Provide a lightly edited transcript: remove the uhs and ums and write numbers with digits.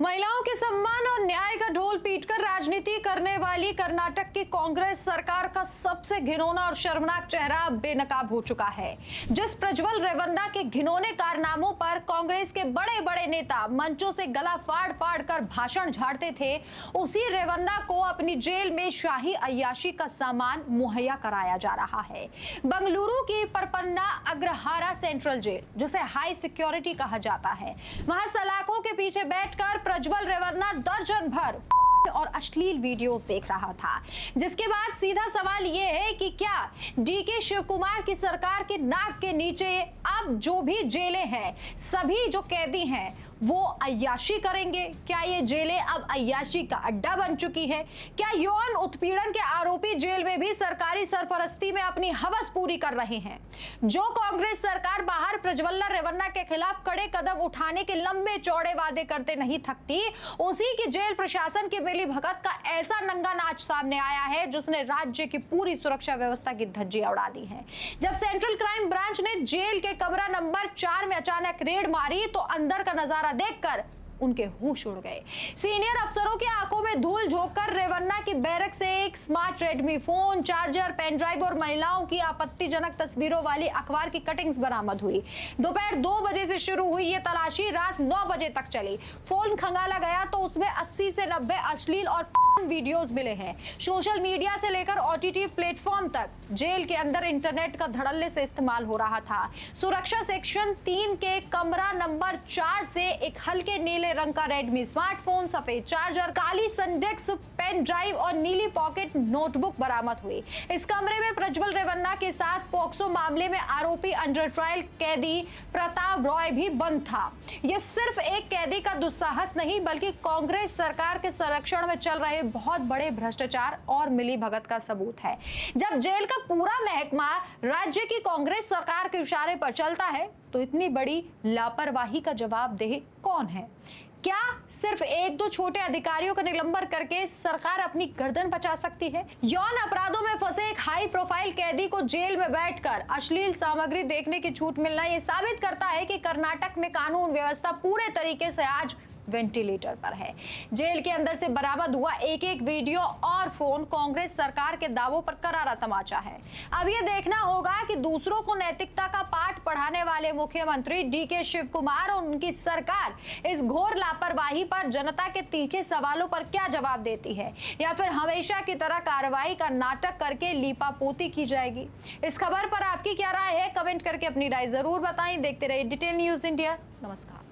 महिलाओं के सम्मान और न्याय का ढोल पीटकर राजनीति करने वाली कर्नाटक की कांग्रेस सरकार का सबसे घिनौना और शर्मनाक चेहरा बेनकाब हो चुका है। जिस प्रज्वल रेवन्ना के घिनौने कारनामों पर कांग्रेस के बड़े बड़े नेता मंचों से गला फाड़ फाड़ कर भाषण झाड़ते थे, उसी रेवन्ना को अपनी जेल में शाही अय्याशी का सामान मुहैया कराया जा रहा है। बंगलुरु की परपन्ना अग्रहारा सेंट्रल जेल, जिसे हाई सिक्योरिटी कहा जाता है, वहां सलाखों के पीछे बैठकर प्रज्वल रेवन्ना दर्जन भर और अश्लील वीडियोस देख रहा था। जिसके बाद सीधा सवाल यह है कि क्या डीके शिव कुमार की सरकार के नाक के नीचे अब जो भी जेलें हैं, सभी जो कैदी हैं वो अय्याशी करेंगे? क्या ये जेलें अब अय्याशी का अड्डा बन चुकी है? क्या यौन उत्पीड़न के आरोपी जेल में भी सरकारी सरपरस्ती में अपनी हवस पूरी कर रहे हैं? जो कांग्रेस सरकार बाहर प्रज्वल रेवन्ना के खिलाफ कड़े कदम उठाने के लंबे चौड़े वादे करते नहीं थकती, उसी की जेल प्रशासन की मिली भगत का ऐसा नंगा नाच सामने आया है जिसने राज्य की पूरी सुरक्षा व्यवस्था की धज्जियां उड़ा दी हैं। जब सेंट्रल क्राइम ब्रांच ने जेल के कमरा नंबर 4 में अचानक रेड मारी तो अंदर का नजारा देखकर उनके होश उड़ गए। सीनियर अफसरों की आंखों में धूल झोंककर रेवन्ना की बैरक से एक smart Redmi phone, charger, pen drive और महिलाओं की आपत्तिजनक तस्वीरों वाली अखबार की कटिंग्स बरामद हुई। दोपहर 2 बजे से शुरू हुई ये तलाशी रात 9 बजे तक चली। फोन खंगाला गया तो उसमें 80 से 90 अश्लील और वीडियोस मिले हैं। सोशल मीडिया से लेकर ओटीटी प्लेटफॉर्म तक जेल के अंदर इंटरनेट का धड़ल्ले से इस्तेमाल हो रहा था। सुरक्षा सेक्शन 3 के कमरा नंबर 4 से एक हल्के नीले रंग का रेडमी स्मार्टफोन, सफेद चार्जर, काली संडेक्स पेन ड्राइव और नीली पॉकेट नोटबुक बरामद हुई। इस कमरे में प्रज्वल रेवन्ना के साथ पोक्सो मामले में आरोपी अंडर ट्रायल कैदी प्रताप रॉय भी बंद था। यह सिर्फ एक कैदी का दुस्साहस नहीं, बल्कि कांग्रेस सरकार के संरक्षण में चल रहे बहुत बड़े भ्रष्टाचार और मिली भगत का सबूत है। जब जेल का पूरा महकमा राज्य की कांग्रेस सरकार के इशारे पर चलता है तो इतनी बड़ी लापरवाही का जवाबदेह कौन है? क्या सिर्फ 1-2 छोटे अधिकारियों का निलंबन करके सरकार अपनी गर्दन बचा सकती है? यौन अपराधों में फंसे एक हाई प्रोफाइल कैदी को जेल में बैठकर अश्लील सामग्री देखने की छूट मिलना यह साबित करता है कि कर्नाटक में कानून व्यवस्था पूरे तरीके से आज वेंटिलेटर पर है। जेल के अंदर से बरामद हुआ एक एक वीडियो और फोन कांग्रेस सरकार के दावों पर करारा तमाचा है। अब यह देखना होगा कि दूसरों को नैतिकता का पाठ पढ़ाने वाले मुख्यमंत्री डीके शिव कुमार और उनकी सरकार इस घोर लापरवाही पर जनता के तीखे सवालों पर क्या जवाब देती है, या फिर हमेशा की तरह कार्रवाई का नाटक करके लीपापोती की जाएगी। इस खबर पर आपकी क्या राय है? कमेंट करके अपनी राय जरूर बताएं। देखते रहिए डिटेल न्यूज इंडिया। नमस्कार।